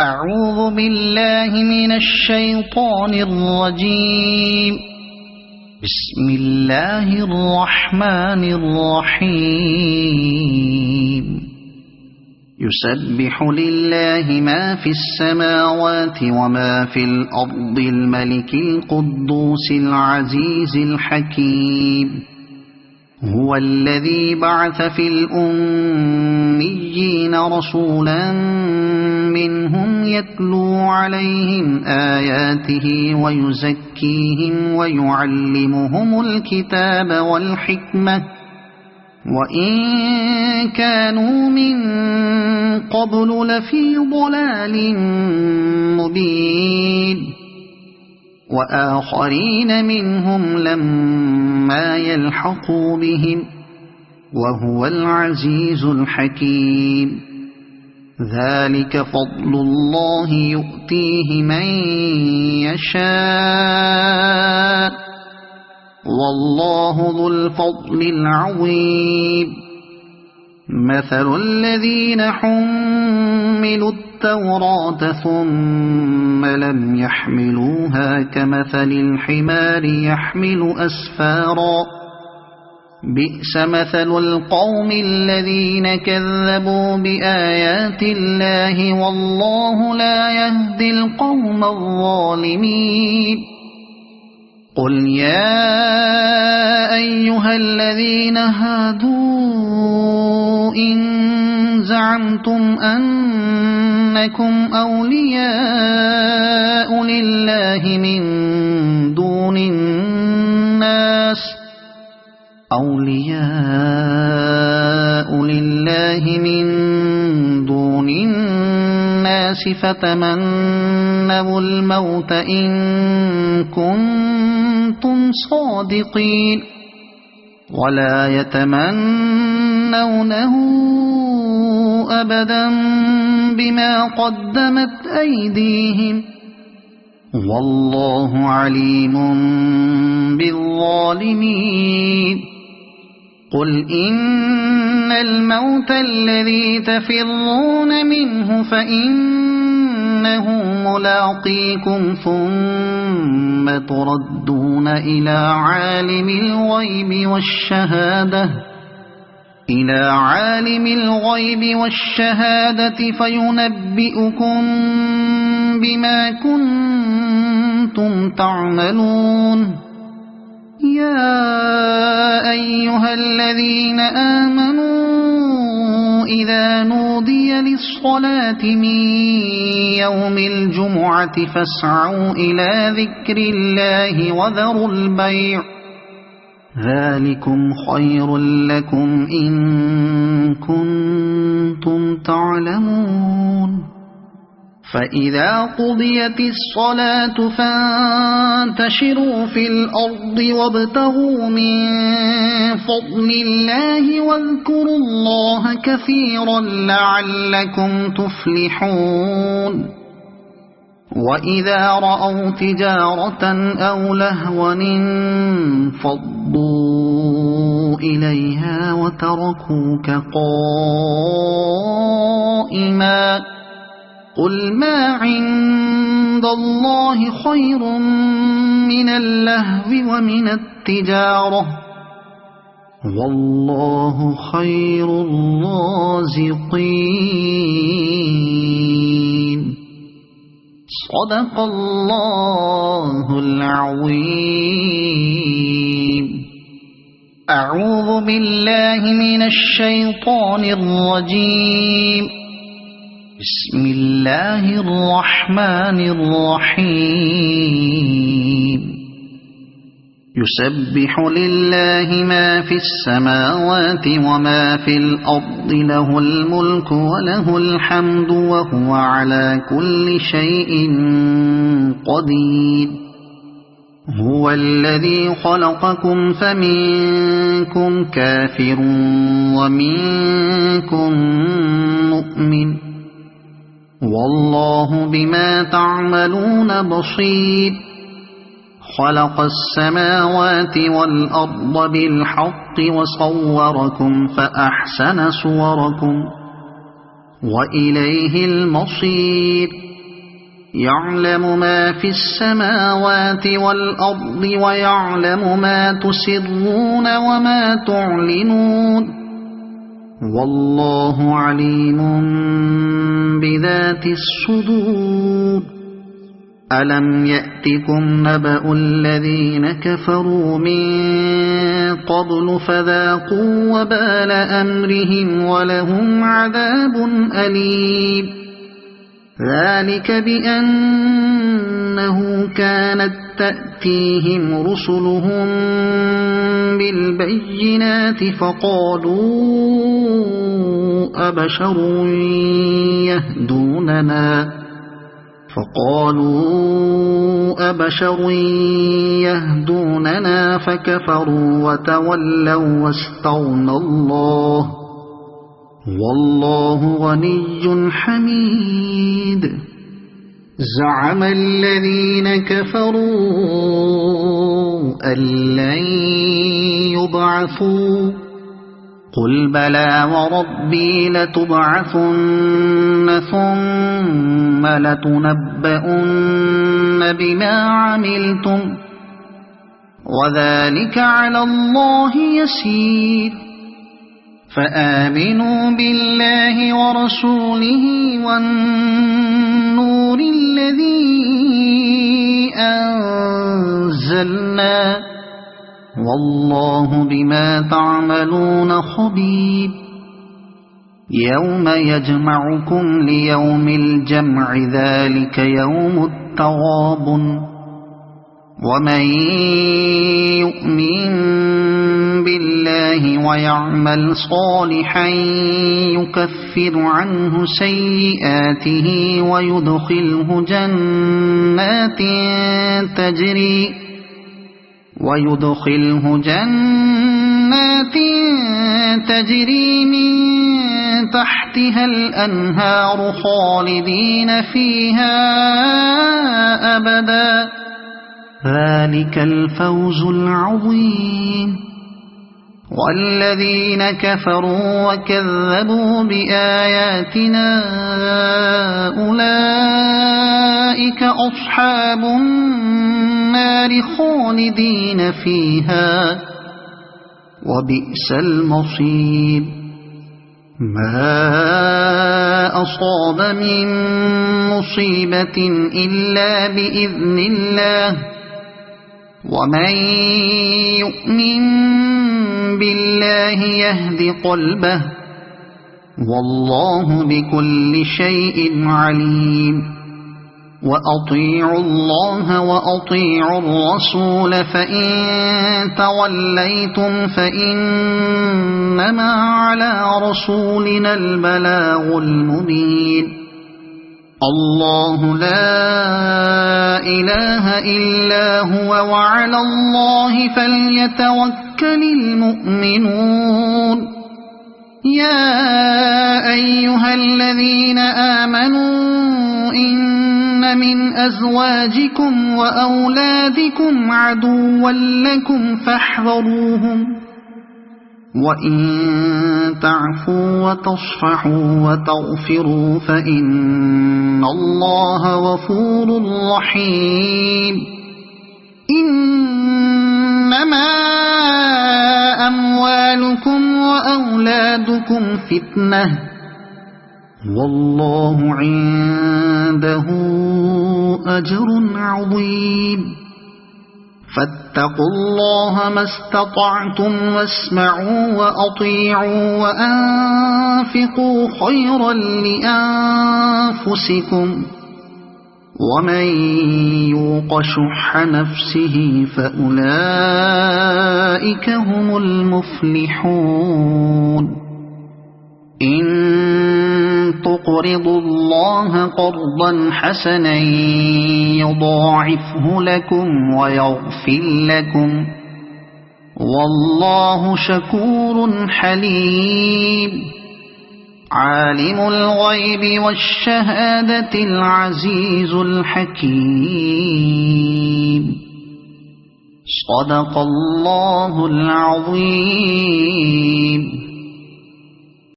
أعوذ بالله من الشيطان الرجيم. بسم الله الرحمن الرحيم. يسبح لله ما في السماوات وما في الأرض الملك القدوس العزيز الحكيم. هو الذي بعث في الأميين رسولا منهم يتلو عليهم آياته ويزكيهم ويعلمهم الكتاب والحكمة وإن كانوا من قبل لفي ضلال مبين وآخرين منهم لما يلحقوا بهم وهو العزيز الحكيم. ذلك فضل الله يؤتيه من يشاء والله ذو الفضل العظيم. مثل الذين حملوا التوراة ثم لم يحملوها كمثل الحمار يحمل أسفارا بئس مثل القوم الذين كذبوا بآيات الله والله لا يهدي القوم الظالمين. قل يا أيها الذين هادوا إن زعمتم أنكم أولياء لله من دون الناس فتمنوا الموت إن كنتم صادقين ولا يتمنونه أبدا بما قدمت أيديهم والله عليم بالظالمين. قل إن الموت الذي تفرون منه فإنه ملاقيكم ثم تردون إلى عالم الغيب والشهادة فينبئكم بما كنتم تعملون. يا أيها الذين آمنوا إذا نودي للصلاة من يوم الجمعة فاسعوا إلى ذكر الله وذروا البيع ذلكم خير لكم إن كنتم تعلمون. فإذا قضيت الصلاة فانتشروا في الأرض وابتغوا من فضل الله واذكروا الله كثيرا لعلكم تفلحون. وإذا رأوا تجارة أو لهوا انفضوا إليها وتركوك قائما قل ما عند الله خير من اللهو ومن التجارة والله خير الرازقين. صدق الله العظيم. أعوذ بالله من الشيطان الرجيم. بسم الله الرحمن الرحيم. يسبح لله ما في السماوات وما في الأرض له الملك وله الحمد وهو على كل شيء قدير. هو الذي خلقكم فمنكم كافر ومنكم مؤمن والله بما تعملون بصير. خلق السماوات والأرض بالحق وصوركم فأحسن صوركم وإليه المصير. يعلم ما في السماوات والأرض ويعلم ما تسرون وما تعلنون والله عليم بذات الصدور ألم يأتكم نبأ الذين كفروا من قبل فذاقوا وبال أمرهم ولهم عذاب أليم ذلك بأنه كانت تأتيهم رسلهم بالبينات فقالوا أبشر يهدوننا فكفروا وتولوا واستغنى الله والله غني حميد زعم الذين كفروا أن لن يبعثوا قل بلى وربي لتبعثن ثم لتنبؤن بما عملتم وذلك على الله يسير فآمنوا بالله ورسوله والنور الذي أنزلنا والله بما تعملون خبير يوم يجمعكم ليوم الجمع ذلك يوم التغابن ومن يؤمن بالله ويعمل صالحا يكفر عنه سيئاته ويدخله جنات تجري من تحتها الأنهار خالدين فيها أبدا ذلك الفوز العظيم والذين كفروا وكذبوا بآياتنا أولئك أصحاب النار خالدين فيها وبئس المصير ما أصاب من مصيبة إلا بإذن الله ومن يؤمن بالله يهد قلبه والله بكل شيء عليم وأطيعوا الله وأطيعوا الرسول فإن توليتم فإنما على رسولنا البلاغ المبين الله لا إله إلا هو وعلى الله فليتوكل المؤمنون يا أيها الذين آمنوا إن من أزواجكم وأولادكم عدوا لكم فاحذروهم وإن تعفوا وتصفحوا وتغفروا فإن الله غفور رحيم إنما أموالكم وأولادكم فتنة والله عنده أجر عظيم فاتقوا الله ما استطعتم واسمعوا وأطيعوا وأنفقوا خيرا لأنفسكم ومن يوق شح نفسه فأولئك هم المفلحون إن تقرضوا الله قرضا حسنا يضاعفه لكم ويغفر لكم والله شكور حليم عالم الغيب والشهادة العزيز الحكيم صدق الله العظيم.